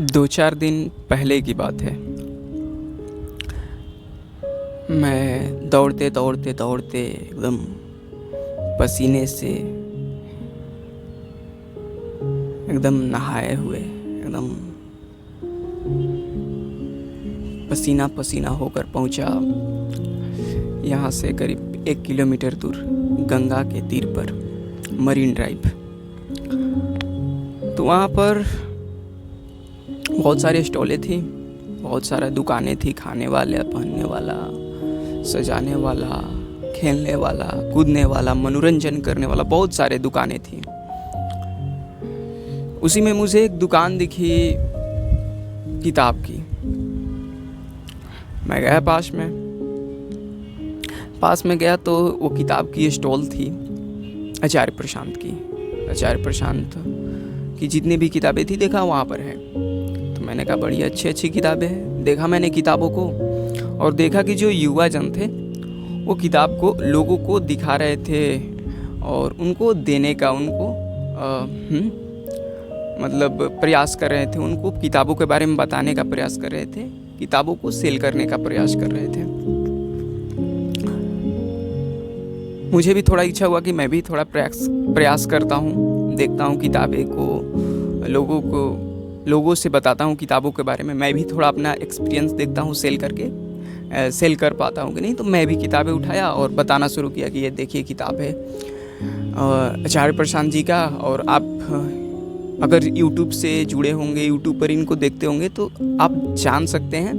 2-4 दिन पहले की बात है। मैं दौड़ते दौड़ते दौड़ते एकदम पसीने से एकदम नहाए हुए एकदम पसीना पसीना होकर पहुंचा यहाँ से करीब 1 किलोमीटर दूर गंगा के तीर पर मरीन ड्राइव। तो वहाँ पर बहुत सारे स्टॉलें थी, बहुत सारा दुकानें थी, खाने वाला, पहनने वाला, सजाने वाला, खेलने वाला, कूदने वाला, मनोरंजन करने वाला, बहुत सारे दुकानें थी। उसी में मुझे एक दुकान दिखी किताब की। मैं गया पास में गया तो वो किताब की स्टॉल थी आचार्य प्रशांत की। आचार्य प्रशांत की जितनी भी किताबें थी देखा वहाँ पर है। तो मैंने कहा बड़ी अच्छी किताबें हैं। देखा मैंने किताबों को और देखा कि जो युवा जन थे वो किताब को लोगों को दिखा रहे थे और उनको देने का मतलब प्रयास कर रहे थे। उनको किताबों के बारे में बताने का प्रयास कर रहे थे, किताबों को सेल करने का प्रयास कर रहे थे। मुझे भी थोड़ा इच्छा हुआ कि मैं भी थोड़ा प्रयास करता हूँ, देखता हूँ किताबें को, लोगों से बताता हूँ किताबों के बारे में। मैं भी थोड़ा अपना एक्सपीरियंस देखता हूँ सेल कर पाता हूँ कि नहीं। तो मैं भी किताबें उठाया और बताना शुरू किया कि ये देखिए किताब है आचार्य प्रशांत जी का। और आप अगर यूट्यूब से जुड़े होंगे, यूट्यूब पर इनको देखते होंगे तो आप जान सकते हैं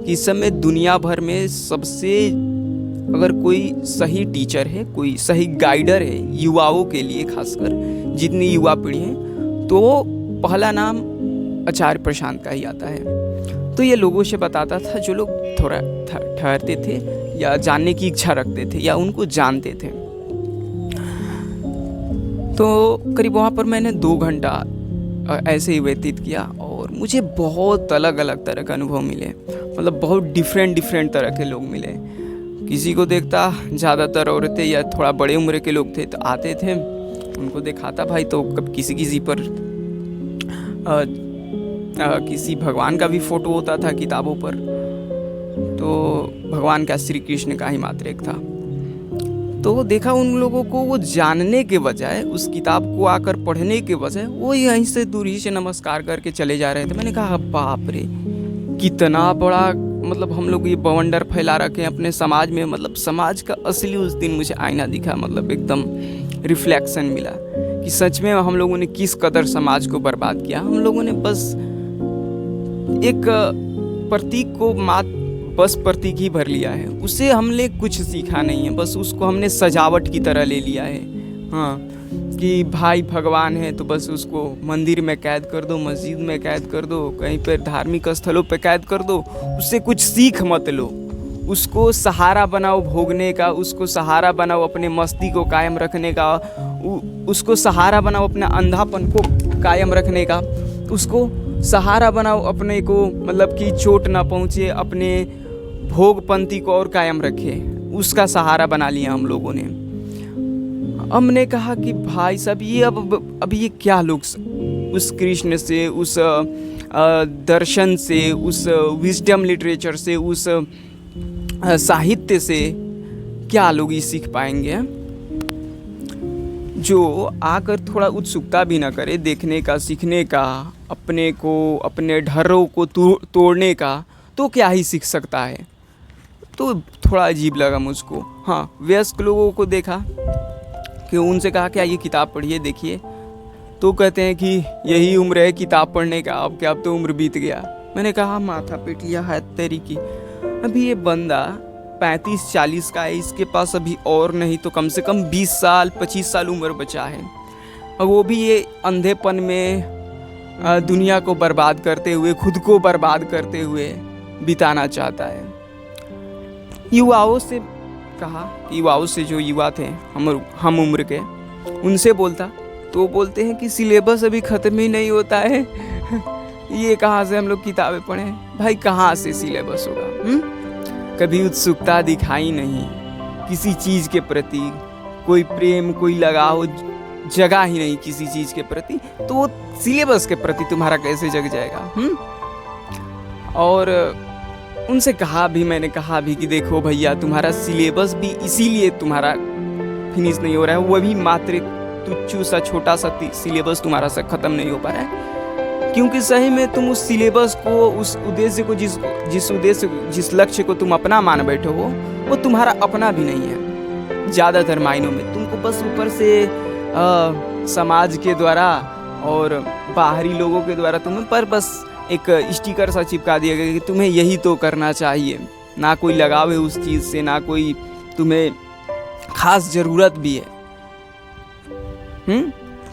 कि इस समय दुनिया भर में सबसे अगर कोई सही टीचर है, कोई सही गाइडर है युवाओं के लिए, खासकर जितनी युवा पीढ़ी है, तो पहला नाम आचार्य प्रशांत का ही आता है। तो ये लोगों से बताता था जो लोग थोड़ा ठहरते थे या जानने की इच्छा रखते थे या उनको जानते थे। तो करीब वहाँ पर मैंने 2 घंटा ऐसे ही व्यतीत किया और मुझे बहुत अलग अलग तरह के अनुभव मिले। मतलब बहुत डिफरेंट तरह के लोग मिले। किसी को देखता, ज़्यादातर औरतें या थोड़ा बड़े उम्र के लोग थे, तो आते थे, उनको दिखाता भाई। तो कब किसी पर किसी भगवान का भी फोटो होता था किताबों पर, तो भगवान का श्री कृष्ण का ही मात्र एक था। तो देखा उन लोगों को वो जानने के बजाय, उस किताब को आकर पढ़ने के बजाय वो यहीं से दूरी से नमस्कार करके चले जा रहे थे। मैंने कहा बाप रे, कितना बड़ा मतलब हम लोग ये बवंडर फैला रखे हैं अपने समाज में। मतलब समाज का असली उस दिन मुझे आईना दिखा, मतलब एकदम रिफ्लेक्शन मिला कि सच में हम लोगों ने किस कदर समाज को बर्बाद किया। हम लोगों ने बस एक प्रतीक को बस प्रतीक ही भर लिया है, उसे हमने कुछ सीखा नहीं है। बस उसको हमने सजावट की तरह ले लिया है। हाँ, कि भाई भगवान है तो बस उसको मंदिर में कैद कर दो, मस्जिद में कैद कर दो, कहीं पर धार्मिक स्थलों पे कैद कर दो, उससे कुछ सीख मत लो। उसको सहारा बनाओ भोगने का, उसको सहारा बनाओ अपने मस्ती को कायम रखने का, उसको सहारा बनाओ अपने अंधापन को कायम रखने का, उसको सहारा बनाओ अपने को, मतलब कि चोट ना पहुँचे, अपने भोगपंथी को और कायम रखे। उसका सहारा बना लिया हम लोगों ने। हमने कहा कि भाई साहब ये अब ये क्या लोग उस कृष्ण से, उस दर्शन से, उस विजडम लिटरेचर से, उस साहित्य से क्या लोग ये सीख पाएंगे जो आकर थोड़ा उत्सुकता भी ना करे देखने का, सीखने का, अपने को, अपने डरों को तोड़ने का, तो क्या ही सीख सकता है। तो थोड़ा अजीब लगा मुझको। हाँ, वयस्क लोगों को देखा कि उनसे कहा क्या ये किताब पढ़िए, देखिए, तो कहते हैं कि यही उम्र है किताब पढ़ने का, अब तो उम्र बीत गया। मैंने कहा माथा पीट लिया है तेरी की। अभी ये बंदा 35-40 का है, इसके पास अभी और नहीं तो कम से कम 20 साल 25 साल उम्र बचा है, और वो भी ये अंधेपन में दुनिया को बर्बाद करते हुए, खुद को बर्बाद करते हुए बिताना चाहता है। युवाओं से कहा कि युवाओं से जो युवा थे हम उम्र के, उनसे बोलता तो बोलते हैं कि सिलेबस अभी ख़त्म ही नहीं होता है। ये कहाँ से हम लोग किताबें पढ़ें भाई, कहाँ से सिलेबस होगा। कभी उत्सुकता दिखाई नहीं किसी चीज़ के प्रति, कोई प्रेम, कोई लगाव जगा ही नहीं किसी चीज़ के प्रति, तो वो सिलेबस के प्रति तुम्हारा कैसे जग जाएगा? और उनसे मैंने कहा भी कि देखो भैया, तुम्हारा सिलेबस भी इसीलिए तुम्हारा फिनिश नहीं हो रहा है, वो भी मात्र तुच्छ सा छोटा सा सिलेबस तुम्हारा सा ख़त्म नहीं हो पा रहा है, क्योंकि सही में तुम उस सिलेबस को, उस उद्देश्य को, जिस लक्ष्य को तुम अपना मान बैठे हो, वो तुम्हारा अपना भी नहीं है ज़्यादातर मायनों में। तुमको बस ऊपर से समाज के द्वारा और बाहरी लोगों के द्वारा तुम्हें पर बस एक स्टिकर सा चिपका दिया गया कि तुम्हें यही तो करना चाहिए, ना कोई लगाव है उस चीज़ से, ना कोई तुम्हें खास ज़रूरत भी है।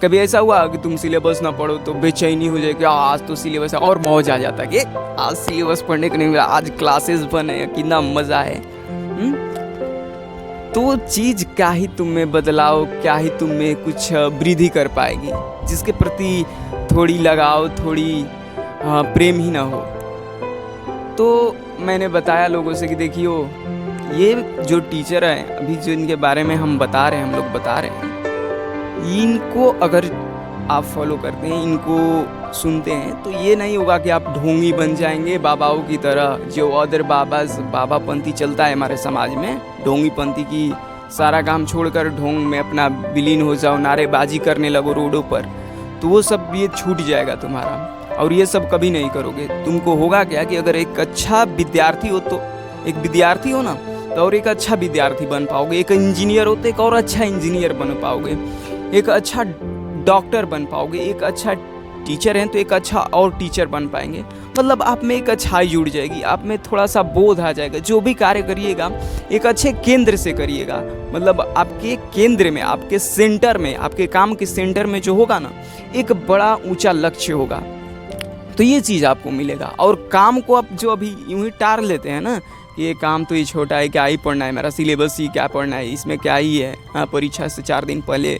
कभी ऐसा हुआ कि तुम सिलेबस ना पढ़ो तो बेचैनी हो जाए कि आज तो सिलेबस है, और मौज आ जाता कि आज सिलेबस पढ़ने को नहीं मिला, आज क्लासेस बने, कितना मज़ा है। तो चीज़ क्या ही तुम में बदलाव, क्या ही तुम में कुछ वृद्धि कर पाएगी जिसके प्रति थोड़ी लगाव, थोड़ी प्रेम ही ना हो। तो मैंने बताया लोगों से कि देखियो, ये जो टीचर हैं अभी जो इनके बारे में हम लोग बता रहे हैं, इनको अगर आप फॉलो करते हैं, इनको सुनते हैं, तो ये नहीं होगा कि आप ढोंगी बन जाएंगे बाबाओं की तरह। जो अदर बाबापंथी चलता है हमारे समाज में, ढोंगीपंथी की सारा काम छोड़कर ढोंग में अपना विलीन हो जाओ, नारेबाजी करने लगो रोडों पर, तो वो सब ये छूट जाएगा तुम्हारा। और ये सब कभी नहीं करोगे। तुमको होगा क्या कि अगर एक अच्छा विद्यार्थी हो, तो एक विद्यार्थी हो ना, तो और एक अच्छा विद्यार्थी बन पाओगे। एक इंजीनियर हो तो एक और अच्छा इंजीनियर बन पाओगे। एक अच्छा डॉक्टर बन पाओगे। एक अच्छा टीचर हैं तो एक अच्छा और टीचर बन पाएंगे। मतलब आप में एक अच्छाई जुड़ जाएगी, आप में थोड़ा सा बोध आ जाएगा। जो भी कार्य करिएगा एक अच्छे केंद्र से करिएगा। मतलब आपके केंद्र में, आपके सेंटर में, आपके काम के सेंटर में जो होगा ना, एक बड़ा ऊंचा लक्ष्य होगा। तो ये चीज़ आपको मिलेगा। और काम को आप जो अभी यूं ही टार लेते हैं ना, ये काम तो ये छोटा है, क्या ही पढ़ना है, मेरा सिलेबस ही क्या पढ़ना है, इसमें क्या ही है, हाँ परीक्षा से 4 दिन पहले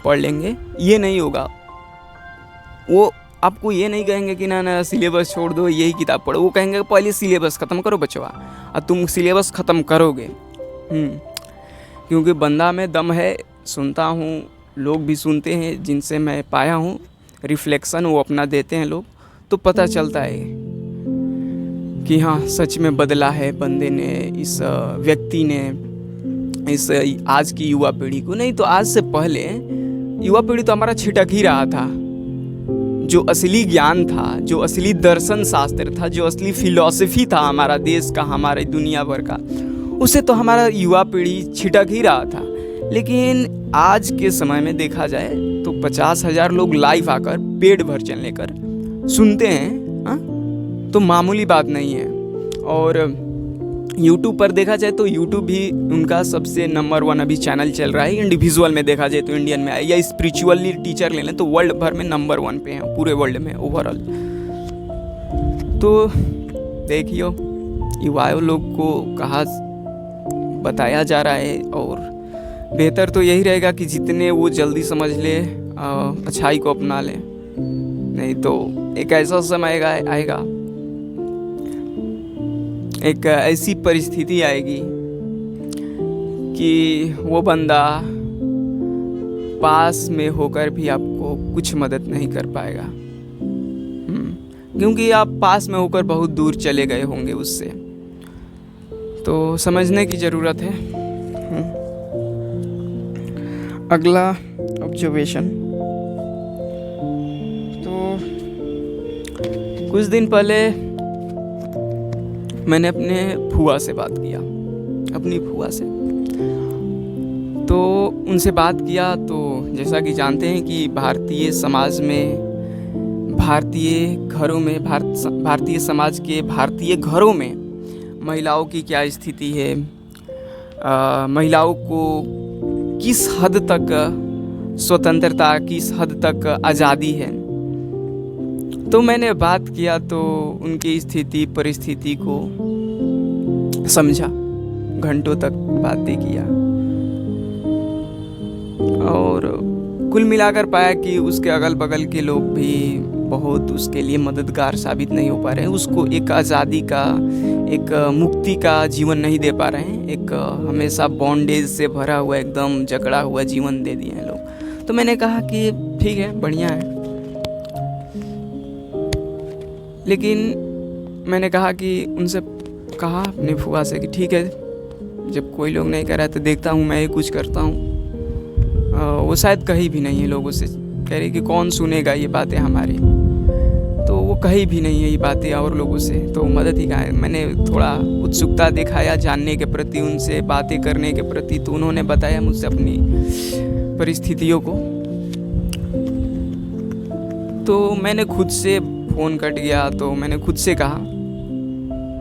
पढ़ लेंगे, ये नहीं होगा। वो आपको ये नहीं कहेंगे कि ना सिलेबस छोड़ दो, यही किताब पढ़ो। वो कहेंगे पहले सिलेबस ख़त्म करो बचवा, और तुम सिलेबस ख़त्म करोगे। क्योंकि बंदा में दम है। सुनता हूँ, लोग भी सुनते हैं जिनसे मैं पाया हूँ, रिफ्लेक्शन वो अपना देते हैं लोग, तो पता चलता है कि हाँ सच में बदला है बंदे ने, इस व्यक्ति ने, इस आज की युवा पीढ़ी को। नहीं तो आज से पहले युवा पीढ़ी तो हमारा छिटक ही रहा था। जो असली ज्ञान था, जो असली दर्शन शास्त्र था, जो असली फिलॉसफी था हमारा देश का, हमारे दुनिया भर का, उसे तो हमारा युवा पीढ़ी छिटक ही रहा था। लेकिन आज के समय में देखा जाए तो 50,000 लोग लाइव आकर पेड वर्जन लेकर सुनते हैं, हाँ? तो मामूली बात नहीं है। और YouTube पर देखा जाए तो YouTube भी उनका सबसे नंबर 1 अभी चैनल चल रहा है। इंडिविजुअल में देखा जाए तो इंडियन में, या स्पिरिचुअली टीचर ले लें तो वर्ल्ड भर में नंबर 1 पे हैं, पूरे वर्ल्ड में ओवरऑल। तो देखियो, युवाओं लोग को कहा बताया जा रहा है, और बेहतर तो यही रहेगा कि जितने वो जल्दी समझ ले, अच्छाई को अपना ले। नहीं तो एक ऐसा समय आएगा, एक ऐसी परिस्थिति आएगी कि वो बंदा पास में होकर भी आपको कुछ मदद नहीं कर पाएगा, क्योंकि आप पास में होकर बहुत दूर चले गए होंगे उससे। तो समझने की ज़रूरत है। अगला ऑब्जर्वेशन, तो कुछ दिन पहले मैंने अपने फूआ से बात किया, अपनी फूआ से। तो उनसे बात किया तो जैसा कि जानते हैं कि भारतीय समाज में, भारतीय घरों में, भारतीय समाज के भारतीय घरों में महिलाओं की क्या स्थिति है, महिलाओं को किस हद तक स्वतंत्रता, किस हद तक आज़ादी है। तो मैंने बात किया तो उनकी स्थिति परिस्थिति को समझा, घंटों तक बातें किया, और कुल मिलाकर पाया कि उसके अगल बगल के लोग भी बहुत उसके लिए मददगार साबित नहीं हो पा रहे हैं। उसको एक आज़ादी का, एक मुक्ति का जीवन नहीं दे पा रहे हैं। एक हमेशा बॉन्डेज से भरा हुआ, एकदम जकड़ा हुआ जीवन दे दिए हैं लोग। तो मैंने कहा कि ठीक है, बढ़िया है, लेकिन मैंने कहा कि उनसे कहा अपनी फुआ से कि ठीक है, जब कोई लोग नहीं कर रहा तो देखता हूँ मैं ही कुछ करता हूँ। वो शायद कही भी नहीं है लोगों से, कह रही कि कौन सुनेगा ये बातें हमारी, तो वो कही भी नहीं है ये बातें और लोगों से, तो मदद ही कहा है। मैंने थोड़ा उत्सुकता दिखाया जानने के प्रति, उनसे बातें करने के प्रति, तो उन्होंने बताया मुझसे अपनी परिस्थितियों को। तो मैंने खुद से, फ़ोन कट गया तो मैंने खुद से कहा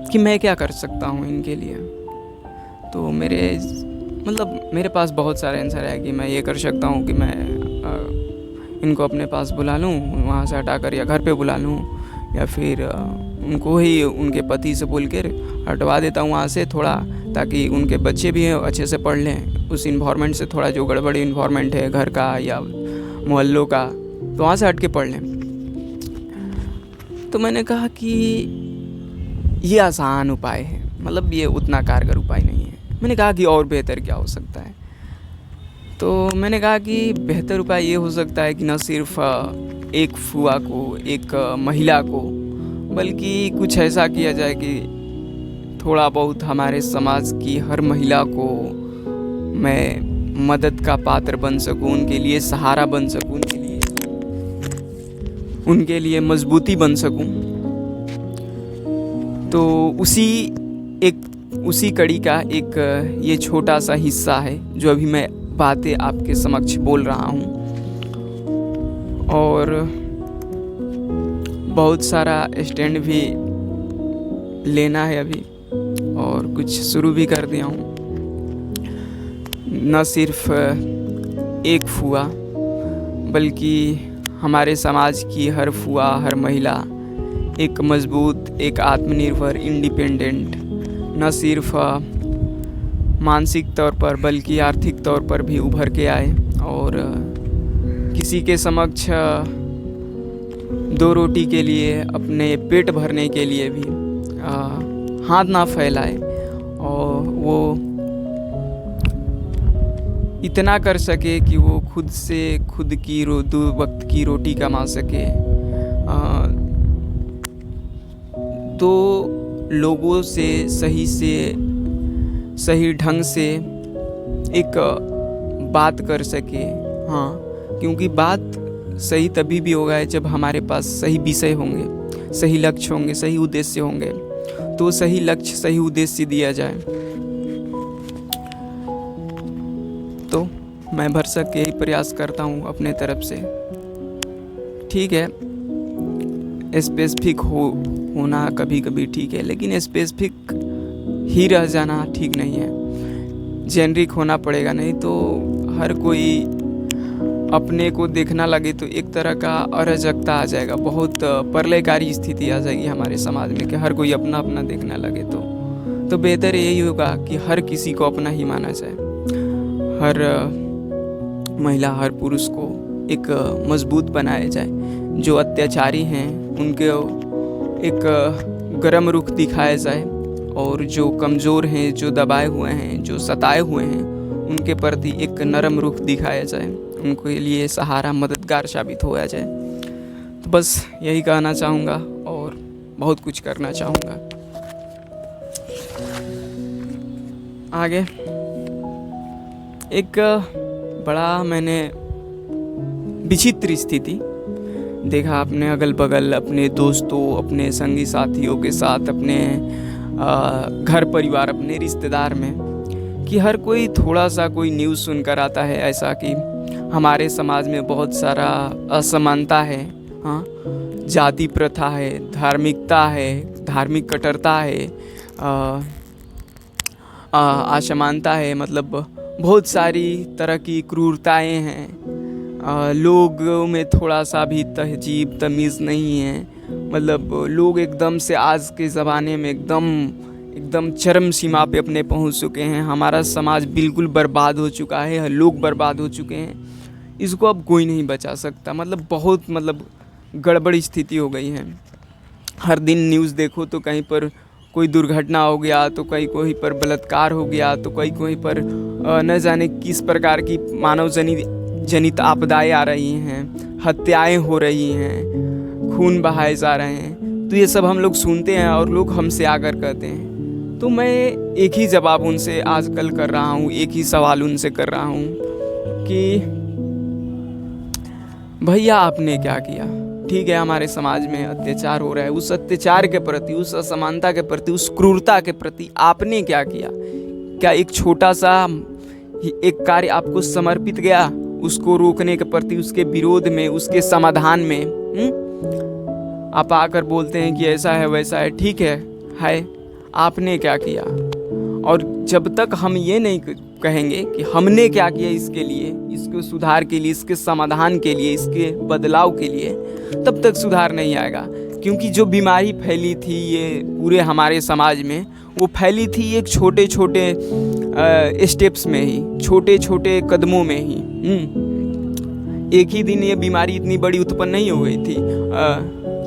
कि मैं क्या कर सकता हूँ इनके लिए। तो मेरे पास बहुत सारे आंसर है कि मैं ये कर सकता हूँ कि मैं इनको अपने पास बुला लूँ, वहाँ से हटाकर, या घर पे बुला लूँ, या फिर उनको ही उनके पति से बोल कर हटवा देता हूँ वहाँ से थोड़ा, ताकि उनके बच्चे भी अच्छे से पढ़ लें उस इन्वायरमेंट से, थोड़ा जो गड़बड़ी इन्वायरमेंट है घर का या मोहल्लों का, तो वहाँ से हट के पढ़ लें। तो मैंने कहा कि ये आसान उपाय है, मतलब ये उतना कारगर उपाय नहीं है। मैंने कहा कि और बेहतर क्या हो सकता है। तो मैंने कहा कि बेहतर उपाय ये हो सकता है कि न सिर्फ एक फुआ को, एक महिला को, बल्कि कुछ ऐसा किया जाए कि थोड़ा बहुत हमारे समाज की हर महिला को मैं मदद का पात्र बन सकूं, उनके लिए सहारा बन सकूं, उनके लिए मजबूती बन सकूं। तो उसी कड़ी का एक ये छोटा सा हिस्सा है जो अभी मैं बातें आपके समक्ष बोल रहा हूँ। और बहुत सारा स्टैंड भी लेना है अभी, और कुछ शुरू भी कर दिया हूँ। न सिर्फ एक फुआ, बल्कि हमारे समाज की हर फुआ, हर महिला एक मजबूत, एक आत्मनिर्भर, इंडिपेंडेंट, न सिर्फ मानसिक तौर पर बल्कि आर्थिक तौर पर भी उभर के आए, और किसी के समक्ष दो रोटी के लिए, अपने पेट भरने के लिए भी हाथ ना फैलाए, और वो इतना कर सके कि वो खुद से खुद की 2 वक्त की रोटी कमा सके। तो लोगों से सही ढंग से एक बात कर सके। हाँ, क्योंकि बात सही तभी भी होगा जब हमारे पास सही विषय होंगे, सही लक्ष्य होंगे, सही उद्देश्य होंगे। तो सही लक्ष्य, सही उद्देश्य दिया जाए। तो मैं भरसक यही प्रयास करता हूँ अपने तरफ से। ठीक है, स्पेसिफिक होना कभी कभी ठीक है, लेकिन स्पेसिफिक ही रह जाना ठीक नहीं है। जेनरिक होना पड़ेगा, नहीं तो हर कोई अपने को देखना लगे तो एक तरह का अराजकता आ जाएगा, बहुत प्रलयकारी स्थिति आ जाएगी हमारे समाज में कि हर कोई अपना अपना देखने लगे। तो बेहतर यही होगा कि हर किसी को अपना ही माना जाए, हर महिला, हर पुरुष को एक मजबूत बनाया जाए। जो अत्याचारी हैं उनके एक गर्म रुख दिखाया जाए, और जो कमज़ोर हैं, जो दबाए हुए हैं, जो सताए हुए हैं, उनके प्रति एक नरम रुख दिखाया जाए, उनके लिए सहारा, मददगार साबित होया जाए। तो बस यही कहना चाहूँगा, और बहुत कुछ करना चाहूँगा आगे। एक बड़ा मैंने विचित्र स्थिति देखा अपने अगल बगल, अपने दोस्तों, अपने संगी साथियों के साथ, अपने घर परिवार, अपने रिश्तेदार में, कि हर कोई थोड़ा सा कोई न्यूज़ सुनकर आता है ऐसा कि हमारे समाज में बहुत सारा असमानता है। हाँ, जाति प्रथा है, धार्मिकता है, धार्मिक कट्टरता है, असमानता है, मतलब बहुत सारी तरह की क्रूरताएं हैं। लोगों में थोड़ा सा भी तहजीब तमीज़ नहीं है, मतलब लोग एकदम से आज के ज़माने में एकदम चरम सीमा पे अपने पहुंच चुके हैं। हमारा समाज बिल्कुल बर्बाद हो चुका है, लोग बर्बाद हो चुके हैं, इसको अब कोई नहीं बचा सकता। बहुत गड़बड़ स्थिति हो गई है। हर दिन न्यूज़ देखो तो कहीं पर कोई दुर्घटना हो गया, तो कहीं पर बलात्कार हो गया, तो कहीं पर न जाने किस प्रकार की मानव जनित आपदाएं आ रही हैं, हत्याएं हो रही हैं, खून बहाए जा रहे हैं, तो ये सब हम लोग सुनते हैं और लोग हमसे आकर कहते हैं। तो मैं एक ही जवाब उनसे आजकल कर रहा हूँ, एक ही सवाल उनसे कर रहा हूँ कि भैया आपने क्या किया? ठीक है, हमारे समाज में अत्याचार हो रहा है, उस अत्याचार के प्रति, उस असमानता के प्रति, उस क्रूरता के प्रति आपने क्या किया? क्या एक छोटा सा एक कार्य आपको समर्पित गया उसको रोकने के प्रति, उसके विरोध में, उसके समाधान में? आप आकर बोलते हैं कि ऐसा है वैसा है। ठीक है, आपने क्या किया? और जब तक हम ये नहीं कहेंगे कि हमने क्या किया इसके लिए, इसके सुधार के लिए, इसके समाधान के लिए, इसके बदलाव के लिए, तब तक सुधार नहीं आएगा। क्योंकि जो बीमारी फैली थी ये पूरे हमारे समाज में, वो फैली थी एक छोटे छोटे स्टेप्स में ही, छोटे छोटे कदमों में ही। एक ही दिन ये बीमारी इतनी बड़ी उत्पन्न नहीं हो गई थी,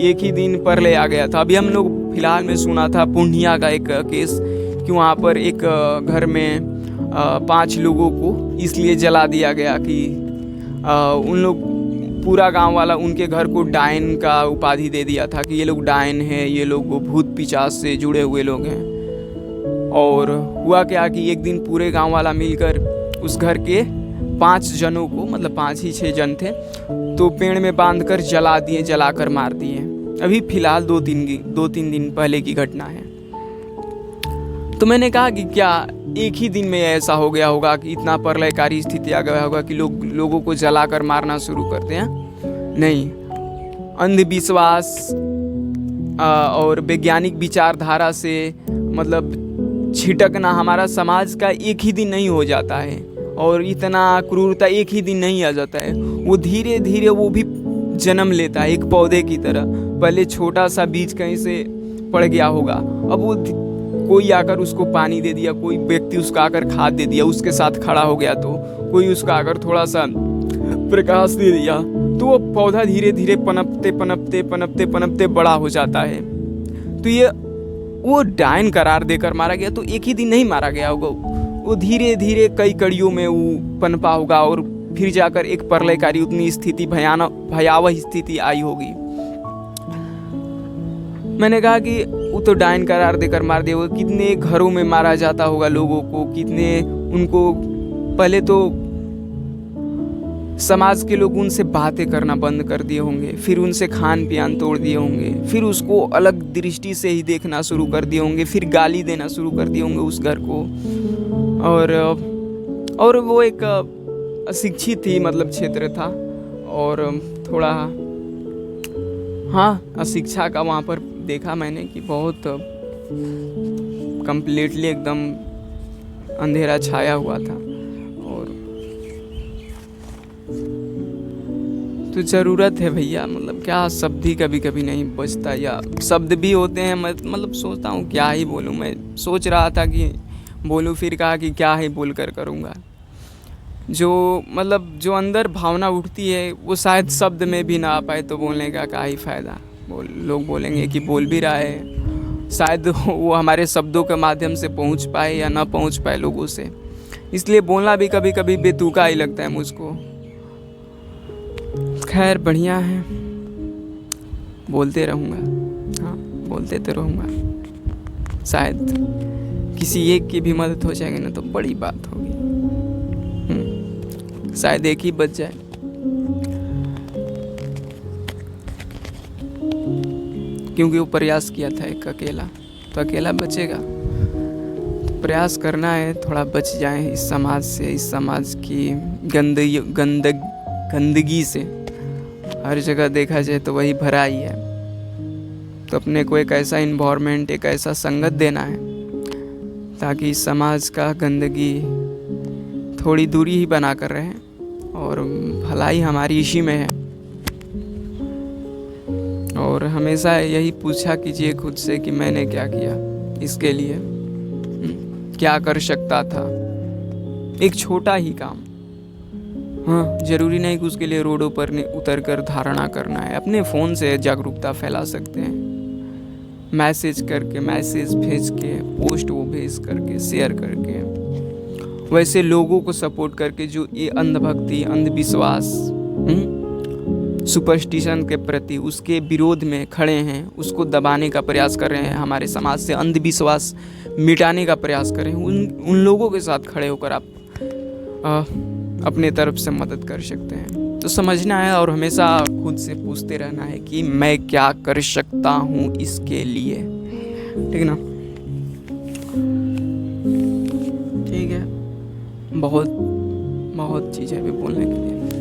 एक ही दिन प्रलय आ गया था। अभी हम लोग फिलहाल में सुना था पूर्णिया का एक केस कि वहाँ पर एक घर में 5 लोगों को इसलिए जला दिया गया कि उन लोग, पूरा गांव वाला उनके घर को डायन का उपाधि दे दिया था कि ये लोग डायन हैं, ये लोग भूत पिशाच से जुड़े हुए लोग हैं। और हुआ क्या कि एक दिन पूरे गांव वाला मिलकर उस घर के 5 जनों को, मतलब 5 ही 6 जन थे, तो पेड़ में बांधकर जला दिए, जलाकर मार दिए। अभी फिलहाल 2-3 दिन पहले की घटना है। तो मैंने कहा कि क्या एक ही दिन में ऐसा हो गया होगा कि इतना प्रलयकारी स्थिति आ गया होगा कि लोगों को जलाकर मारना शुरू करते हैं? नहीं, अंधविश्वास और वैज्ञानिक विचारधारा से मतलब छिटकना हमारा समाज का एक ही दिन नहीं हो जाता है, और इतना क्रूरता एक ही दिन नहीं आ जाता है। वो धीरे धीरे वो भी जन्म लेता है, एक पौधे की तरह। पहले छोटा सा बीज कहीं से पड़ गया होगा, अब वो कोई आकर उसको पानी दे दिया, कोई व्यक्ति उसका आकर खाद दे दिया, उसके साथ खड़ा हो गया, तो कोई उसका आकर थोड़ा सा प्रकाश दे दिया, तो वो पौधा धीरे धीरे पनपते पनपते पनपते पनपते बड़ा हो जाता है। तो ये वो डायन करार देकर मारा गया तो एक ही दिन नहीं मारा गया होगा, वो धीरे धीरे कई कड़ियों में वो पनपा होगा, और फिर जाकर एक प्रलयकारी उतनी स्थिति, भयावह स्थिति आई होगी। मैंने कहा कि वो तो डायन करार देकर मार दिया होगा, कितने घरों में मारा जाता होगा लोगों को, कितने उनको, पहले तो समाज के लोग उनसे बातें करना बंद कर दिए होंगे, फिर उनसे खान पियान तोड़ दिए होंगे, फिर उसको अलग दृष्टि से ही देखना शुरू कर दिए होंगे, फिर गाली देना शुरू कर दिए होंगे उस घर को। और वो एक अशिक्षित ही मतलब क्षेत्र था, और थोड़ा अशिक्षा का वहाँ पर देखा मैंने कि बहुत कंप्लीटली एकदम अंधेरा छाया हुआ था। और तो ज़रूरत है भैया, मतलब क्या शब्द ही कभी कभी नहीं बचता, या शब्द भी होते हैं, मतलब सोचता हूँ क्या ही बोलूँ। मैं सोच रहा था कि बोलूँ, फिर कहा कि क्या ही बोल कर करूँगा। जो अंदर भावना उठती है वो शायद शब्द में भी ना आ पाए, तो बोलने का क्या ही फ़ायदा। लोग बोलेंगे कि बोल भी रहा है, शायद वो हमारे शब्दों के माध्यम से पहुंच पाए या ना पहुंच पाए लोगों से। इसलिए बोलना भी कभी कभी बेतुका ही लगता है मुझको। खैर बढ़िया है, बोलते रहूँगा, बोलते तो रहूँगा। शायद किसी एक की भी मदद हो जाएगी ना तो बड़ी बात होगी। शायद एक ही बच जाए। क्योंकि वो प्रयास किया था एक अकेला, तो अकेला बचेगा। तो प्रयास करना है थोड़ा बच जाए इस समाज से, इस समाज की गंदगी से। हर जगह देखा जाए तो वही भरा ही है। तो अपने को एक ऐसा इन्वायरमेंट, एक ऐसा संगत देना है ताकि समाज का गंदगी थोड़ी दूरी ही बना कर रहे, और भलाई हमारी इसी में है। और हमेशा यही पूछा कीजिए खुद से कि मैंने क्या किया इसके लिए, क्या कर सकता था। एक छोटा ही काम, जरूरी नहीं कि उसके लिए रोडों पर उतर कर धारणा करना है। अपने फ़ोन से जागरूकता फैला सकते हैं, मैसेज करके, मैसेज भेज के, पोस्ट वो भेज करके, शेयर करके, वैसे लोगों को सपोर्ट करके जो ये अंधभक्ति, अंधविश्वास, सुपरस्टिशन के प्रति उसके विरोध में खड़े हैं, उसको दबाने का प्रयास कर रहे हैं, हमारे समाज से अंधविश्वास मिटाने का प्रयास कर रहे हैं, उन लोगों के साथ खड़े होकर आप अपने तरफ से मदद कर सकते हैं। तो समझना है और हमेशा खुद से पूछते रहना है कि मैं क्या कर सकता हूँ इसके लिए। ठीक ना? ठीक है, बहुत बहुत चीज़ें भी बोलने के लिए।